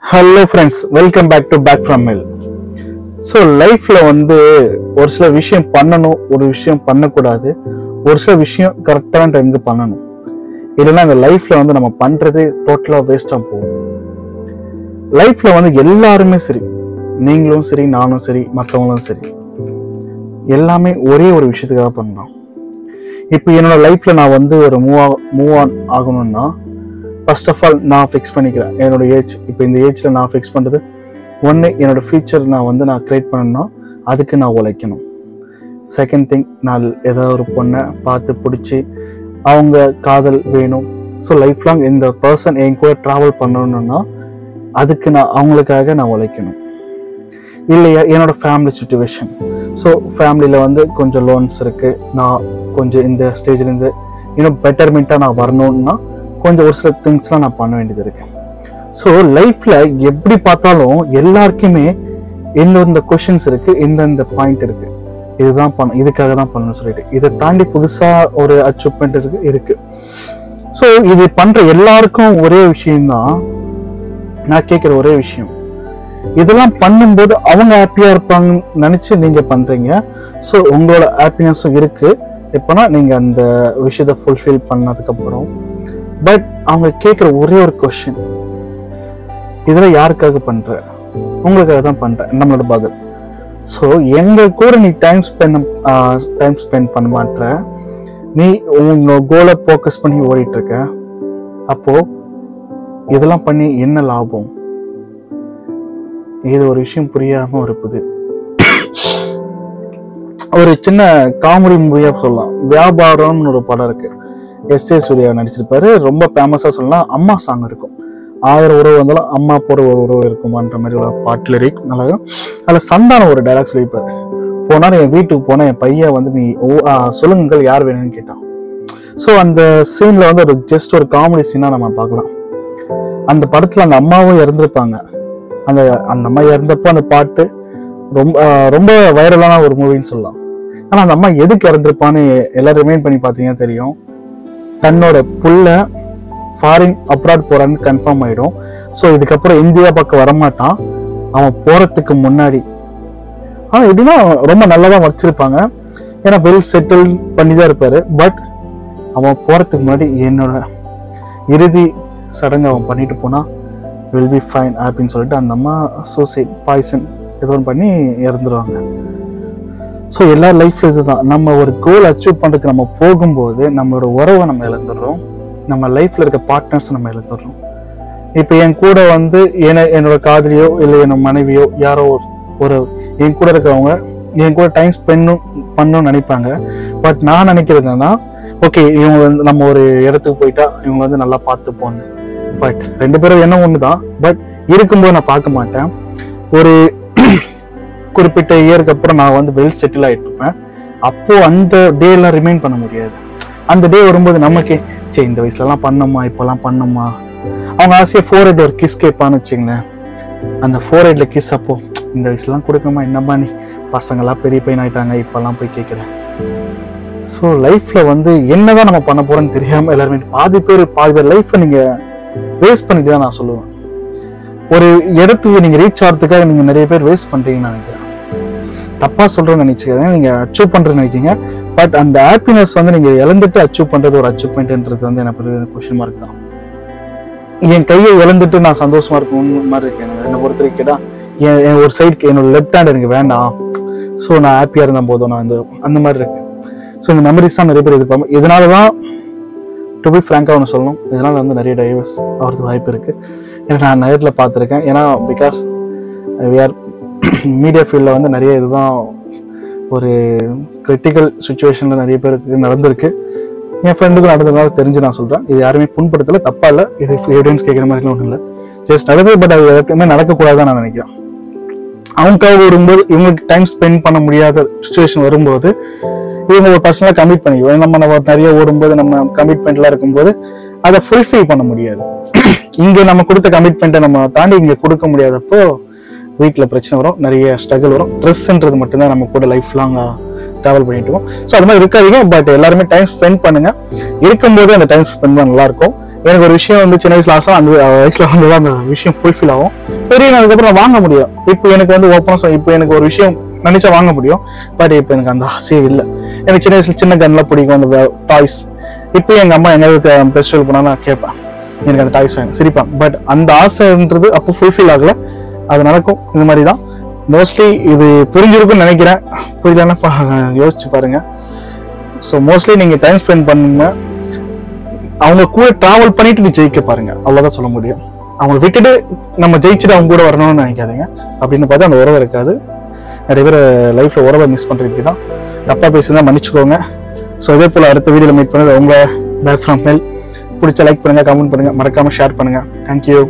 Hello friends, welcome back to Back from Mill. So லைஃப்ல ஒரு சில விஷயம் பண்ணணும், ஒரு விஷயம் பண்ணக்கூடாது, ஒரு சில விஷயம் கரெக்டான டைமுக்கு பண்ணணும். இல்லைன்னா அந்த லைஃப்ல நம்ம பண்றது டோட்டலா வேஸ்டா போகும். லைஃப்ல எல்லாருமே சரி, நீங்களும் சரி, நானும் சரி, மற்றவங்களும் சரி, எல்லாமே ஒரே ஒரு விஷயத்துக்காக பண்ணலாம். இப்போ என்னோட லைஃப்ல நான் ஒரு மூவ் ஆன் ஆகணும்னா ஃபர்ஸ்ட் ஆஃப் ஆல் நான் ஃபிக்ஸ் பண்ணிக்கிறேன் என்னோட ஏஜ். இப்போ இந்த ஏஜ்ல நான் ஃபிக்ஸ் பண்றது ஒன்று, என்னோட ஃபியூச்சர் நான் கிரியேட் பண்ணணும்னா அதுக்கு நான் உழைக்கணும். செகண்ட் திங், நான் ஏதாவது ஒரு பொண்ணை பார்த்து பிடிச்சி அவங்க காதல் வேணும். ஸோ லைஃப் லாங் இந்த பர்சன் என் கூட ட்ராவல் பண்ணணும்னா அதுக்கு அவங்களுக்காக நான் உழைக்கணும். இல்லையா என்னோட ஃபேமிலி சுச்சுவேஷன். ஸோ ஃபேமிலியில் கொஞ்சம் லோன்ஸ் இருக்கு, நான் கொஞ்சம் இந்த ஸ்டேஜ்லேருந்து இன்னும் பெட்டர்மெண்ட்டாக நான் வரணும்னா கொஞ்சம் ஒரு சில திங்ஸ்லாம் நான் பண்ண வேண்டியது இருக்கு. ஸோ லைஃப்ல எப்படி பார்த்தாலும் எல்லாருக்குமே எந்தெந்த கொஷின்ஸ் இருக்கு, எந்தெந்த பாயிண்ட் இருக்கு, இதுதான் இதுக்காக தான் பண்ணணும்னு சொல்லிட்டு இதை தாண்டி புதுசா ஒரு அச்சீவ்மெண்ட் இருக்கு. ஸோ இது பண்ற எல்லாருக்கும் ஒரே விஷயம்தான் நான் கேட்குற ஒரே விஷயம். இதெல்லாம் பண்ணும்போது அவங்க ஹாப்பியா இருப்பாங்கன்னு நினைச்சு நீங்க பண்றீங்க. ஸோ உங்களோட ஹாப்பினஸும் இருக்கு எப்போனா நீங்க அந்த விஷயத்த ஃபுல்ஃபில் பண்ணதுக்கு அப்புறம். பட் அவங்க கேட்குற ஒரே ஒரு கொஸ்டின், இதெல்லாம் யாருக்காக பண்ற? உங்களுக்காக தான் பண்றேன் நம்மளோட பதில். ஸோ எங்க கூட நீ டைம் ஸ்பெண்ட் பண்ண மாட்ட, நீ உங்களோட கோலை ஃபோக்கஸ் பண்ணி ஓடிட்டு இருக்க. அப்போ இதெல்லாம் பண்ணி என்ன லாபம்? இது ஒரு விஷயம் புரியாம இருக்குது. ஒரு சின்ன காமெடி மூவியா சொல்லலாம். வியாபாரம்னு ஒரு படம் இருக்கு, எஸ்.ஏ. சூர்யா நடிச்சிருப்பாரு. ரொம்ப ஃபேமஸா சொல்லலாம். அம்மா சாங் இருக்கும், 1000 உறவு வந்தாலும் அம்மா போற ஒரு உறவு இருக்குமான்ற மாதிரி ஒரு பாட்டு லிரிக் நல்லா. அதுல சந்தானம் ஒரு டைலாக் சொல்லியிருப்பாரு, போனா என் வீட்டுக்கு போனா என் பையன் நீ சொல்லுங்கள் யார் வேணும்னு கேட்டான். ஸோ அந்த சீன்ல ஒரு ஜஸ்ட் ஒரு காமெடி சீனா நம்ம பார்க்கலாம். அந்த படத்துல அந்த அம்மாவும் இறந்துருப்பாங்க. அந்த அம்மா இறந்தப்போ அந்த பாட்டு ரொம்ப ரொம்ப வைரலான ஒரு மூவின்னு சொல்லலாம். ஆனா அந்த அம்மா எதுக்கு இறந்துருப்பான்னு எல்லாரும் ரிமைண்ட் பண்ணி பார்த்தீங்கன்னா தெரியும். தன்னோட புள்ள ஃபாரின் அப்ராட் போறான்னு கன்ஃபார்ம் ஆயிடும். ஸோ இதுக்கப்புறம் இந்தியா பக்கம் வரமாட்டான். அவன் போறதுக்கு முன்னாடி எப்படின்னா ரொம்ப நல்லதான் வச்சிருப்பாங்க, ஏன்னா வெல் செட்டில் பண்ணி தான் இருப்பாரு. பட் அவன் போறதுக்கு முன்னாடி என்னோட இறுதி சடங்கு அவன் பண்ணிட்டு போனா வில் பி ஃபைன் அப்படின்னு சொல்லிட்டு அந்த அம்மா சூசைட் பாய்சன் ஏதோ பண்ணி இறந்துருவாங்க. ஸோ எல்லா லைஃப்ல இதுதான். நம்ம ஒரு கோல் அச்சீவ் பண்றதுக்கு நம்ம போகும்போது நம்மளோட உறவை நம்ம இழந்துடுறோம், நம்ம லைஃப்ல இருக்க பார்ட்னர்ஸ் நம்ம இழந்துடுறோம். இப்போ என் கூட என்னோட காதலியோ இல்லை என்னோட மனைவியோ யாரோ ஒரு என் கூட இருக்கிறவங்க என் கூட டைம் ஸ்பெண்ட் பண்ணணும்னு நினைப்பாங்க. பட் நான் நினைக்கிறது என்னன்னா, ஓகே இவங்க நம்ம ஒரு இடத்துக்கு போயிட்டா இவங்க நல்லா பார்த்து போன்னு. பட் 2 பேரும் என்ன ஒண்ணுதான். பட் இருக்கும்போது நான் பார்க்க மாட்டேன். ஒரு குறிப்பிட்ட இயருக்கு அப்புறம் நான் வெல் செட்டில் ஆயிட்டு இருப்பேன். அப்போ அந்த டே எல்லாம் ரிமைண்ட் பண்ண முடியாது. அந்த டே வரும்போது நமக்கு சரி இந்த வயசுல எல்லாம் பண்ணோமா, இப்பெல்லாம் பண்ணோமா. அவங்க ஆசையா 4 ஒரு கிஸ் கேட்பான்னு வச்சுங்களேன். அந்த 4 கிஸ் அப்போ இந்த வயசுலாம் கொடுக்கமா, என்னம்மா நீ பசங்கெல்லாம் பெரிய பையன் ஆயிட்டாங்க இப்பெல்லாம் போய் கேட்கிறேன். ஸோ லைஃப்ல என்னதான் நம்ம பண்ண போறோம்னு தெரியாம எல்லாருமே பாதி பேர் லைஃப்பை நீங்க வேஸ்ட் பண்ணிட்டு தான் நான் சொல்லுவேன். ஒரு இடத்துக்கு நீங்க ரீச் ஆகிறதுக்காக நீங்க நிறைய பேர் வேஸ்ட் பண்றீங்கன்னு நினைக்கிறேன். தப்பா சொல்றேன்னு நினைச்சுக்காதீங்க, நீங்க அச்சீவ் பண்றேன்னு நினைக்கிறீங்க. பட் அந்த ஹாப்பினஸ் நீங்க இழந்துட்டு அச்சீவ் பண்றது ஒரு அச்சீவ்மெண்ட்ன்றது எனக்கு கொஸ்டின் மார்க் தான். என் கையை இழந்துட்டு நான் சந்தோஷமா இருக்கும் மாதிரி இருக்கேன். என்னை பொறுத்த வரைக்கும் கேட்டா என் ஒரு சைடுக்கு என்னோட லெஃப்ட் ஹேண்ட் எனக்கு வேண்டாம், ஸோ நான் ஹாப்பியா இருந்த போதும் நான் அந்த மாதிரி இருக்கு. ஸோ இந்த மெமரிஸ் தான் நிறைய பேர் எதிர்பார்ப்போம். இதனாலதான் டு பி ஃப்ராங்கா ஒன்று சொல்லணும், இதனால நிறைய டைவர்ஸ் ஆகிறதுக்கு வாய்ப்பு இருக்கு. ஏன்னா நான் நேரில் பார்த்துருக்கேன். ஏன்னா பிகாஸ் மீடியா ஃபீல்டில் நிறைய இதுதான் ஒரு கிரிட்டிக்கல் சுச்சுவேஷன்ல நிறைய பேருக்கு நடந்திருக்கு. என் ஃப்ரெண்டுக்கு நடந்ததுனால தெரிஞ்சு நான் சொல்றேன். இது யாருமே புண்படுத்தல, தப்பா இல்லை, இது எவிடன்ஸ் கேட்குற மாதிரி ஒன்றும் இல்லை, ஜஸ்ட் நடக்குது. பட் அது எப்பவுமே நடக்கக்கூடாதுதான் நான் நினைக்கிறேன். அவங்களுக்காக வரும்போது இவங்களுக்கு டைம் ஸ்பெண்ட் பண்ண முடியாத சுச்சுவேஷன் வரும்போது இவங்க ஒரு பர்சனலா கமிட் பண்ணிக்குவோம். நம்ம நிறைய ஓடும்போது நம்ம கமிட்மெண்ட்லாம் இருக்கும்போது அதை ஃபுல்ஃபில் பண்ண முடியாது. இங்க நம்ம கொடுத்த கமிட்மெண்ட்டை நம்ம தாண்டி இங்க கொடுக்க முடியாதப்போ வீட்டுல பிரச்சனை வரும், நிறைய ஸ்ட்ரகிள் வரும். ட்ரெஸ்ன்றது மட்டும்தான் நம்ம கூட லைஃப் லாங்கா டிராவல் பண்ணிட்டு இருக்கோம். ஸோ அது மாதிரி இருக்காதீங்க. பட் எல்லாருமே டைம் ஸ்பெண்ட் பண்ணுங்க. இருக்கும்போது அந்த டைம் ஸ்பெண்ட் பண்ண நல்லா இருக்கும். எனக்கு ஒரு விஷயம் வந்து சின்ன வயசுல ஆசை, அந்த வயசுல வந்து அந்த விஷயம் ஃபுல்ஃபில் ஆகும். பெரிய அதுக்கப்புறம் வாங்க முடியும். இப்போ எனக்கு வந்து ஓப்பனாக இப்போ எனக்கு ஒரு விஷயம் நினைச்சா வாங்க முடியும். பட் இப்போ எனக்கு அந்த ஆசையே இல்லை. எனக்கு சின்ன வயசுல சின்ன கன்லாம் பிடிக்கும், அந்த டாய்ஸ். இப்போ எங்க அம்மா எங்களுக்கு ஃபெஸ்டிவல் போனா நான் கேட்பேன், எனக்கு அந்த டாய்ஸ் வேணும், சிரிப்பாங்க. பட் அந்த ஆசைன்றது அப்போ ஃபுல்ஃபில் ஆகல. அது நடக்கும். இந்த மாதிரி தான் மோஸ்ட்லி. இது புரிஞ்சிருக்குன்னு நினைக்கிறேன். புரியலன்னா யோசிச்சு பாருங்க. ஸோ மோஸ்ட்லி நீங்க டைம் ஸ்பெண்ட் பண்ணுங்க, அவங்க கூட டிராவல் பண்ணிட்டு நீ ஜெயிக்க பாருங்க, அவ்வளவுதான் சொல்ல முடியும். அவங்களை விட்டுட்டு நம்ம ஜெயிச்சுட்டு அவங்க கூட வரணும்னு நினைக்காதீங்க. அப்படின்னு பார்த்து அந்த உறவு இருக்காது. நிறைய பேர் லைஃப்ல உறவை மிஸ் பண்றது இப்படிதான். தப்பா பேசுனா மன்னிச்சுக்கோங்க. ஸோ இதே போல அடுத்த வீடியோல மீட் பண்ணது உங்க பேக் ஃப்ரம் மேல். பிடிச்ச லைக் பண்ணுங்க, கமெண்ட் பண்ணுங்க, மறக்காம ஷேர் பண்ணுங்க. தேங்க்யூ.